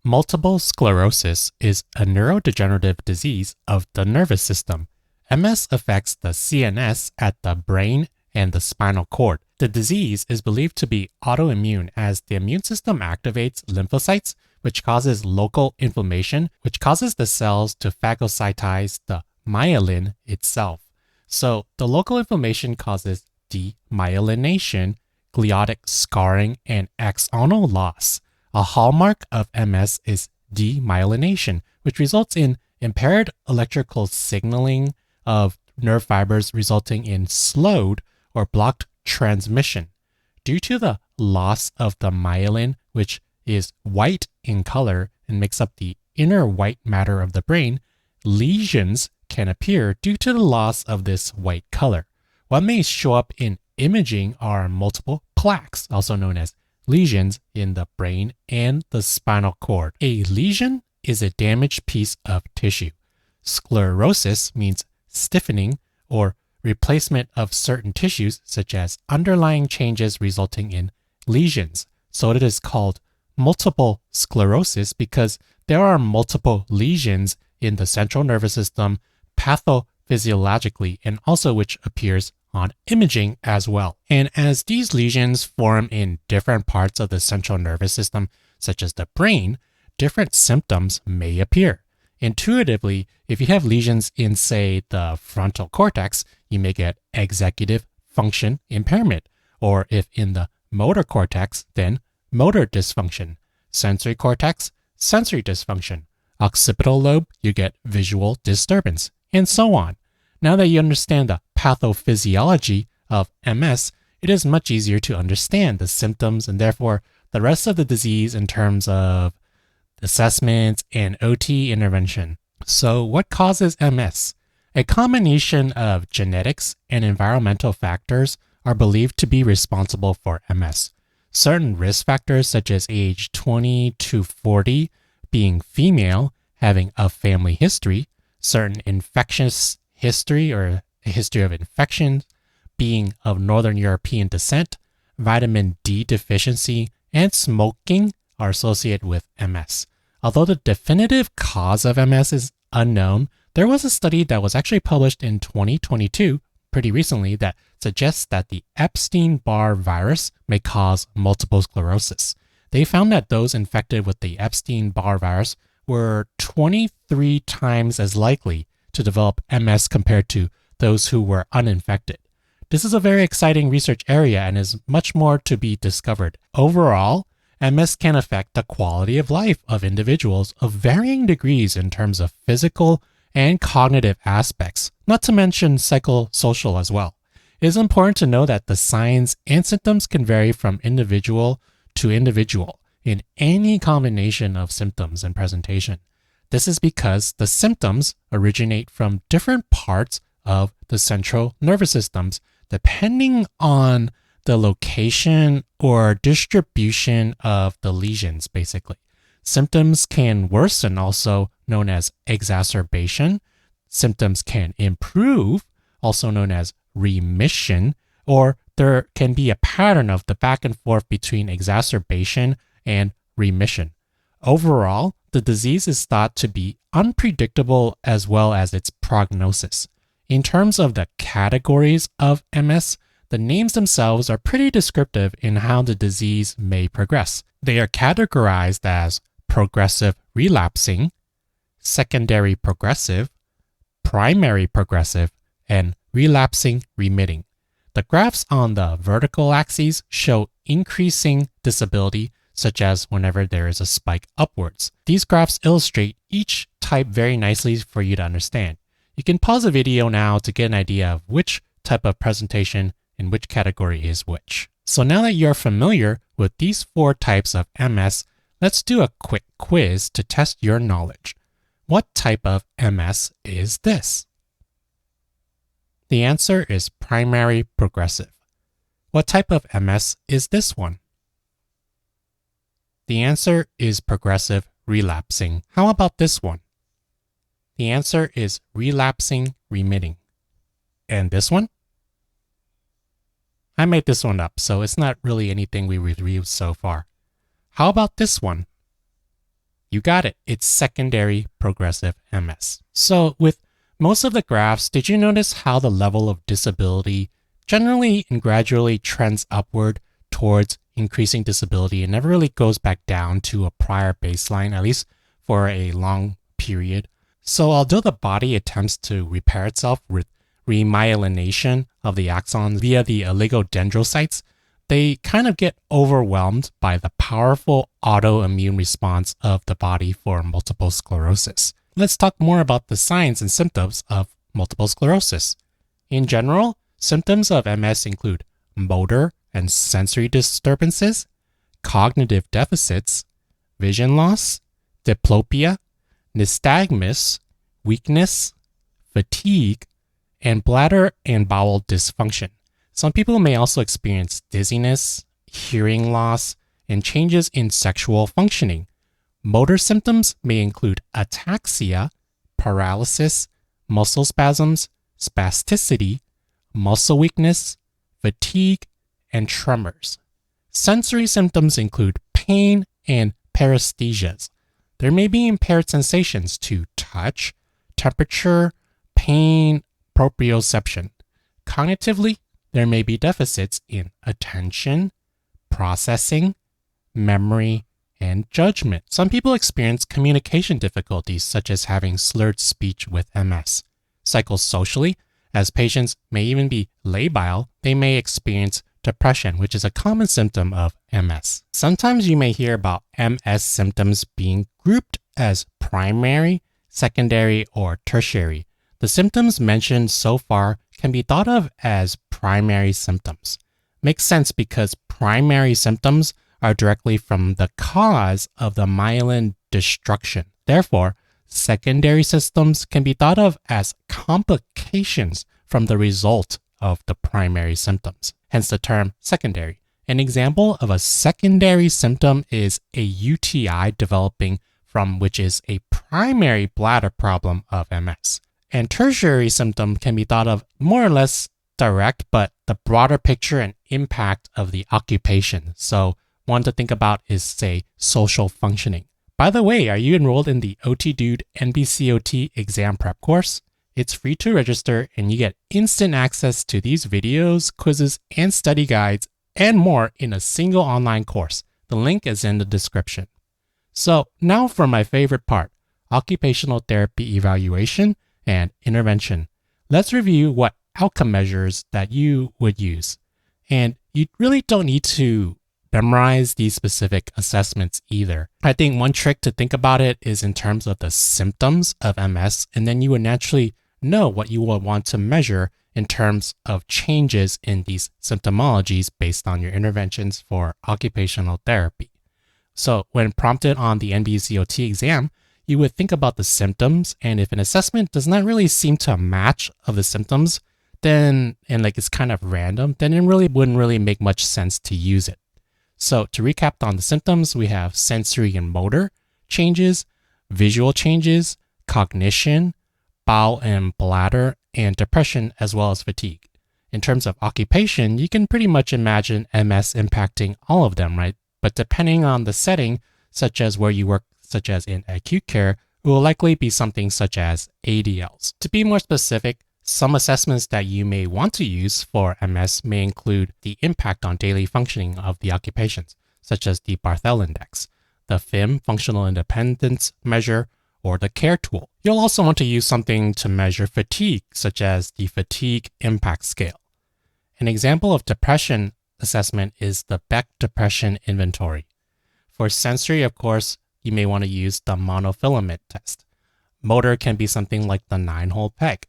Multiple sclerosis is a neurodegenerative disease of the nervous system. MS affects the CNS at the brain and the spinal cord. The disease is believed to be autoimmune as the immune system activates lymphocytes, which causes local inflammation, which causes the cells to phagocytize the myelin itself. So the local inflammation causes demyelination, gliotic scarring, and axonal loss. A hallmark of MS is demyelination, which results in impaired electrical signaling of nerve fibers, resulting in slowed or blocked transmission. Due to the loss of the myelin, which is white in color and makes up the inner white matter of the brain, lesions can appear due to the loss of this white color. What may show up in imaging are multiple plaques, also known as lesions in the brain and the spinal cord. A lesion is a damaged piece of tissue. Sclerosis means stiffening or replacement of certain tissues, such as underlying changes resulting in lesions. So it is called multiple sclerosis because there are multiple lesions in the central nervous system pathophysiologically, and also which appears on imaging as well. And as these lesions form in different parts of the central nervous system, such as the brain, different symptoms may appear. Intuitively, if you have lesions in, say, the frontal cortex, you may get executive function impairment, or if in the motor cortex, then motor dysfunction. Sensory cortex, sensory dysfunction. Occipital lobe, you get visual disturbance, and so on. Now that you understand the pathophysiology of MS, it is much easier to understand the symptoms and therefore the rest of the disease in terms of assessments and OT intervention. So what causes MS? A combination of genetics and environmental factors are believed to be responsible for MS. Certain risk factors such as age 20 to 40, being female, having a family history, certain infectious history or a history of infections, being of Northern European descent, vitamin D deficiency, and smoking are associated with MS. Although the definitive cause of MS is unknown, there was a study that was actually published in 2022, pretty recently, that suggests that the Epstein-Barr virus may cause multiple sclerosis. They found that those infected with the Epstein-Barr virus were 23 times as likely to develop MS compared to those who were uninfected. This is a very exciting research area and is much more to be discovered. Overall, MS can affect the quality of life of individuals of varying degrees in terms of physical and cognitive aspects, not to mention psychosocial as well. It is important to know that the signs and symptoms can vary from individual to individual in any combination of symptoms and presentation. This is because the symptoms originate from different parts of the central nervous systems, depending on the location or distribution of the lesions, basically. Symptoms can worsen, also known as exacerbation. Symptoms can improve, also known as remission, or there can be a pattern of the back and forth between exacerbation and remission. Overall, the disease is thought to be unpredictable as well as its prognosis. In terms of the categories of MS, the names themselves are pretty descriptive in how the disease may progress. They are categorized as progressive relapsing, secondary progressive, primary progressive, and relapsing remitting. The graphs on the vertical axes show increasing disability, such as whenever there is a spike upwards. These graphs illustrate each type very nicely for you to understand. You can pause the video now to get an idea of which type of presentation in which category is which. So now that you're familiar with these 4 types of MS, let's do a quick quiz to test your knowledge. What type of MS is this? The answer is primary progressive. What type of MS is this one? The answer is progressive relapsing. How about this one? The answer is relapsing remitting. And this one? I made this one up, so it's not really anything we reviewed so far. How about this one? You got it. It's secondary progressive MS. So with most of the graphs, did you notice how the level of disability generally and gradually trends upward towards increasing disability and never really goes back down to a prior baseline, at least for a long period? So although the body attempts to repair itself with remyelination of the axons via the oligodendrocytes, they kind of get overwhelmed by the powerful autoimmune response of the body for multiple sclerosis. Let's talk more about the signs and symptoms of multiple sclerosis. In general, symptoms of MS include motor and sensory disturbances, cognitive deficits, vision loss, diplopia, nystagmus, weakness, fatigue, and bladder and bowel dysfunction. Some people may also experience dizziness, hearing loss, and changes in sexual functioning. Motor symptoms may include ataxia, paralysis, muscle spasms, spasticity, muscle weakness, fatigue, and tremors. Sensory symptoms include pain and paresthesias. There may be impaired sensations to touch, temperature, pain, proprioception. Cognitively, there may be deficits in attention, processing, memory, and judgment. Some people experience communication difficulties, such as having slurred speech with MS. Psychosocially, as patients may even be labile, they may experience depression, which is a common symptom of MS. Sometimes you may hear about MS symptoms being grouped as primary, secondary, or tertiary. The symptoms mentioned so far can be thought of as primary symptoms. Makes sense because primary symptoms are directly from the cause of the myelin destruction. Therefore, secondary symptoms can be thought of as complications from the result of the primary symptoms, hence the term secondary. An example of a secondary symptom is a UTI developing from which is a primary bladder problem of MS. And tertiary symptom can be thought of more or less direct, but the broader picture and impact of the occupation. So one to think about is, say, social functioning. By the way, are you enrolled in the OTDUDE NBCOT Exam Prep course? It's free to register and you get instant access to these videos, quizzes, and study guides and more in a single online course. The link is in the description. So now for my favorite part, occupational therapy evaluation and intervention. Let's review what outcome measures that you would use. And you really don't need to memorize these specific assessments either. I think one trick to think about it is in terms of the symptoms of MS, and then you would naturally know what you will want to measure in terms of changes in these symptomologies based on your interventions for occupational therapy. So when prompted on the NBCOT exam, you would think about the symptoms, and if an assessment does not really seem to match of the symptoms, then, and like it's kind of random, then it really wouldn't really make much sense to use it. So to recap on the symptoms, we have sensory and motor changes, visual changes, cognition, bowel and bladder, and depression, as well as fatigue. In terms of occupation, you can pretty much imagine MS impacting all of them, right? But depending on the setting, such as where you work, such as in acute care, it will likely be something such as ADLs. To be more specific, some assessments that you may want to use for MS may include the impact on daily functioning of the occupations, such as the Barthel Index, the FIM Functional Independence Measure, or the CARE tool. You'll also want to use something to measure fatigue, such as the Fatigue Impact Scale. An example of depression assessment is the Beck Depression Inventory. For sensory, of course, you may want to use the monofilament test. Motor can be something like the 9-hole peg.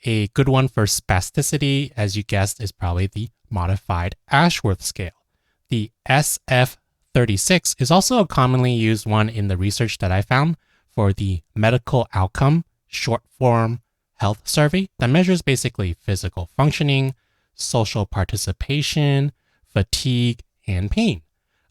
A good one for spasticity, as you guessed, is probably the Modified Ashworth Scale. The SF-36 is also a commonly used one in the research that I found for the Medical Outcome Short Form Health Survey that measures basically physical functioning, social participation, fatigue, and pain.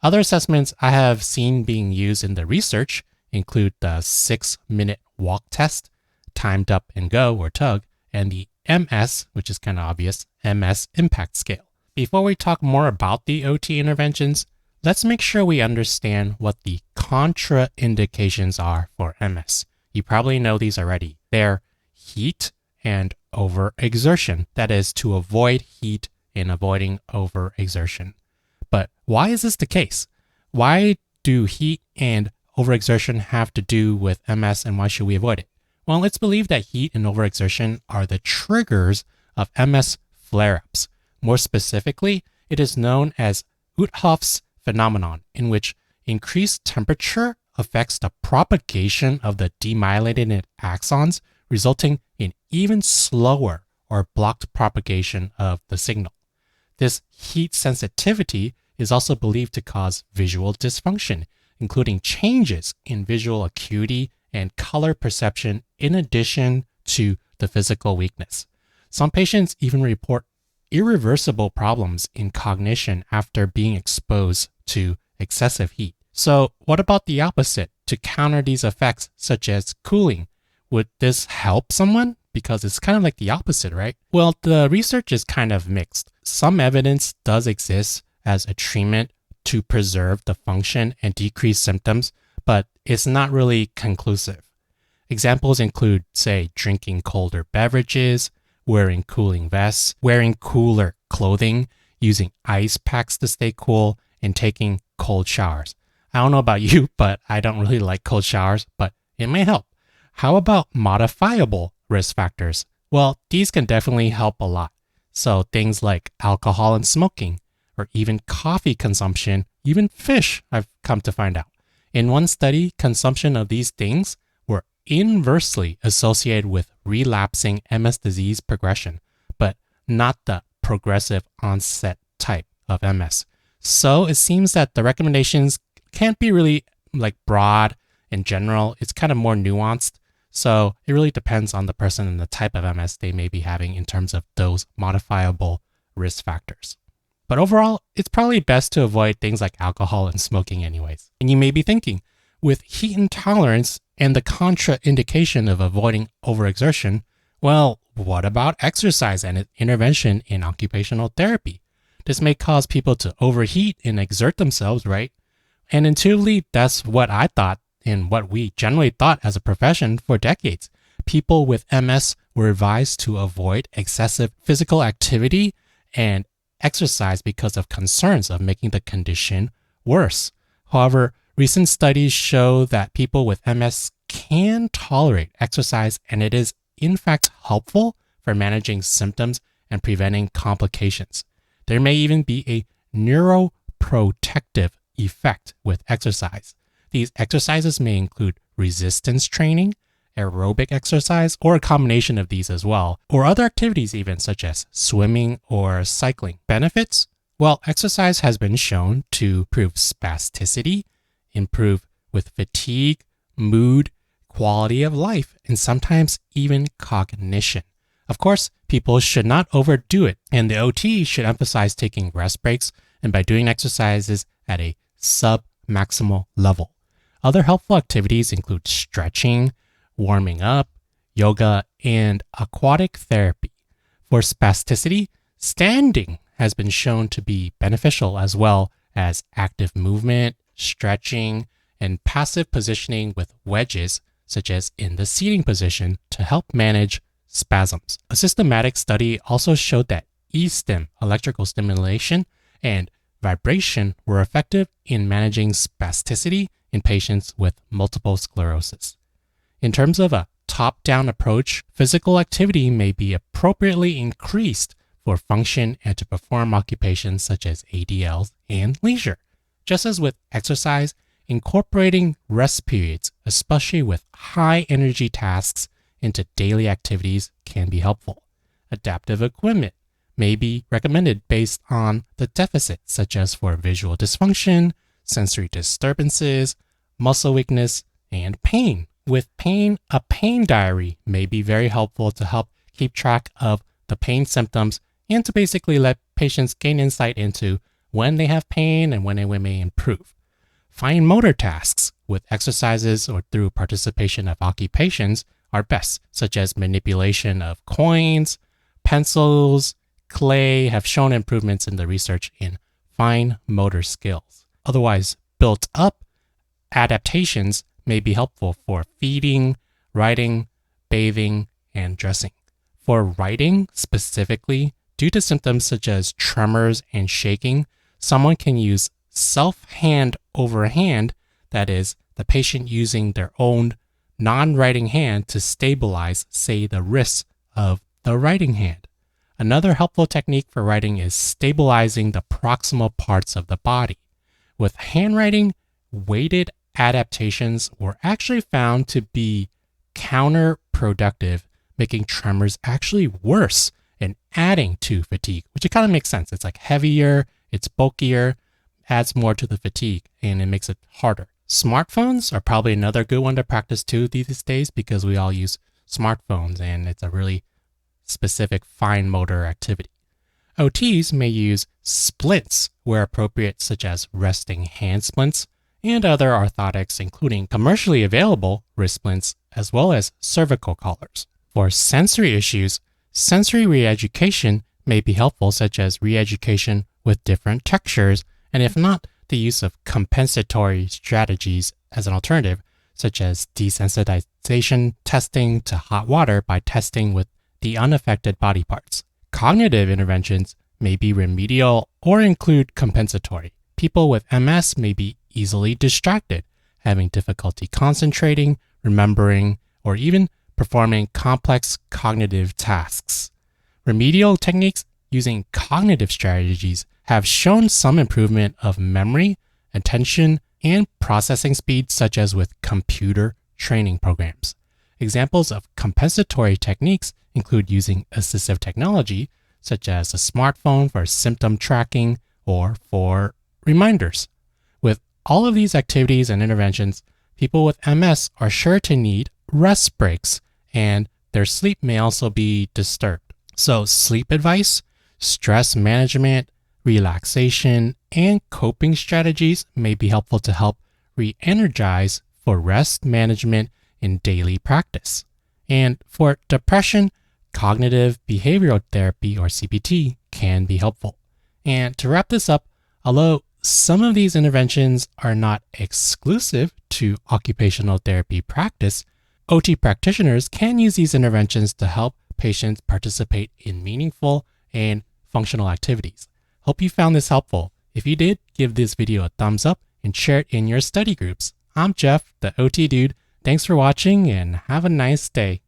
Other assessments I have seen being used in the research include the 6-minute walk test, timed up and go or tug, and the MS, which is kind of obvious, MS Impact Scale. Before we talk more about the OT interventions, let's make sure we understand what the contraindications are for MS. You probably know these already. They're heat and overexertion. That is, to avoid heat and avoiding overexertion. But why is this the case? Why do heat and overexertion have to do with MS, and why should we avoid it? Well, it's believed that heat and overexertion are the triggers of MS flare-ups. More specifically, it is known as Uthoff's phenomenon, in which increased temperature affects the propagation of the demyelinated axons, resulting in even slower or blocked propagation of the signal. This heat sensitivity is also believed to cause visual dysfunction, including changes in visual acuity and color perception in addition to the physical weakness. Some patients even report irreversible problems in cognition after being exposed to excessive heat. So what about the opposite? To counter these effects, such as cooling, would this help someone? Because it's kind of like the opposite, right? Well, the research is kind of mixed. Some evidence does exist as a treatment to preserve the function and decrease symptoms, but it's not really conclusive. Examples include, say, drinking colder beverages, wearing cooling vests, wearing cooler clothing, using ice packs to stay cool, and taking cold showers. I don't know about you, but I don't really like cold showers, but it may help. How about modifiable risk factors? Well, these can definitely help a lot. So things like alcohol and smoking, or even coffee consumption, even fish, I've come to find out. In one study, consumption of these things were inversely associated with relapsing MS disease progression, but not the progressive onset type of MS. So it seems that the recommendations can't be really like broad and general. It's kind of more nuanced. So it really depends on the person and the type of MS they may be having in terms of those modifiable risk factors. But overall, it's probably best to avoid things like alcohol and smoking anyways. And you may be thinking, with heat intolerance and the contraindication of avoiding overexertion, well, what about exercise and intervention in occupational therapy? This may cause people to overheat and exert themselves, right? And intuitively, that's what I thought and what we generally thought as a profession for decades. People with MS were advised to avoid excessive physical activity and exercise because of concerns of making the condition worse. However, recent studies show that people with MS can tolerate exercise, and it is in fact helpful for managing symptoms and preventing complications. There may even be a neuroprotective effect with exercise. These exercises may include resistance training, aerobic exercise, or a combination of these as well, or other activities even such as swimming or cycling. Benefits? Well, exercise has been shown to improve spasticity, improve with fatigue, mood, quality of life, and sometimes even cognition. Of course, people should not overdo it, and the OT should emphasize taking rest breaks and by doing exercises at a sub-maximal level. Other helpful activities include stretching, warming up, yoga, and aquatic therapy. For spasticity, standing has been shown to be beneficial, as well as active movement, stretching, and passive positioning with wedges, such as in the seating position, to help manage spasms. A systematic study also showed that E-stim, electrical stimulation, and vibration were effective in managing spasticity in patients with multiple sclerosis. In terms of a top-down approach, physical activity may be appropriately increased for function and to perform occupations such as ADLs and leisure. Just as with exercise, incorporating rest periods, especially with high-energy tasks, into daily activities can be helpful. Adaptive equipment may be recommended based on the deficit, such as for visual dysfunction, sensory disturbances, muscle weakness, and pain. With pain, a pain diary may be very helpful to help keep track of the pain symptoms and to basically let patients gain insight into when they have pain and when they may improve. Fine motor tasks with exercises or through participation of occupations are best, such as manipulation of coins, pencils, clay have shown improvements in the research in fine motor skills. otherwise built up adaptations may be helpful for feeding, writing, bathing, and dressing. For writing specifically, due to symptoms such as tremors and shaking, someone can use self-hand over hand, that is, the patient using their own non-writing hand to stabilize, say, the wrists of the writing hand. Another helpful technique for writing is stabilizing the proximal parts of the body. With handwriting, weighted adaptations were actually found to be counterproductive, making tremors actually worse and adding to fatigue, which it kind of makes sense. It's like heavier, it's bulkier, adds more to the fatigue, and it makes it harder. Smartphones are probably another good one to practice too these days because we all use smartphones and it's a really specific fine motor activity. OTs may use splints where appropriate, such as resting hand splints, and other orthotics, including commercially available wrist splints, as well as cervical collars. For sensory issues, sensory reeducation may be helpful, such as reeducation with different textures, and if not, the use of compensatory strategies as an alternative, such as desensitization testing to hot water by testing with the unaffected body parts. Cognitive interventions may be remedial or include compensatory. People with MS may be easily distracted, having difficulty concentrating, remembering, or even performing complex cognitive tasks. Remedial techniques using cognitive strategies have shown some improvement of memory, attention, and processing speed, such as with computer training programs. Examples of compensatory techniques include using assistive technology, such as a smartphone for symptom tracking or for reminders. With all of these activities and interventions, people with MS are sure to need rest breaks, and their sleep may also be disturbed. So sleep advice, stress management, relaxation, and coping strategies may be helpful to help re-energize for rest management in daily practice. And for depression, cognitive behavioral therapy, or CBT, can be helpful. And to wrap this up, although some of these interventions are not exclusive to occupational therapy practice, OT practitioners can use these interventions to help patients participate in meaningful and functional activities. Hope you found this helpful. If you did, give this video a thumbs up and share it in your study groups. I'm Jeff, the OT Dude. Thanks for watching and have a nice day.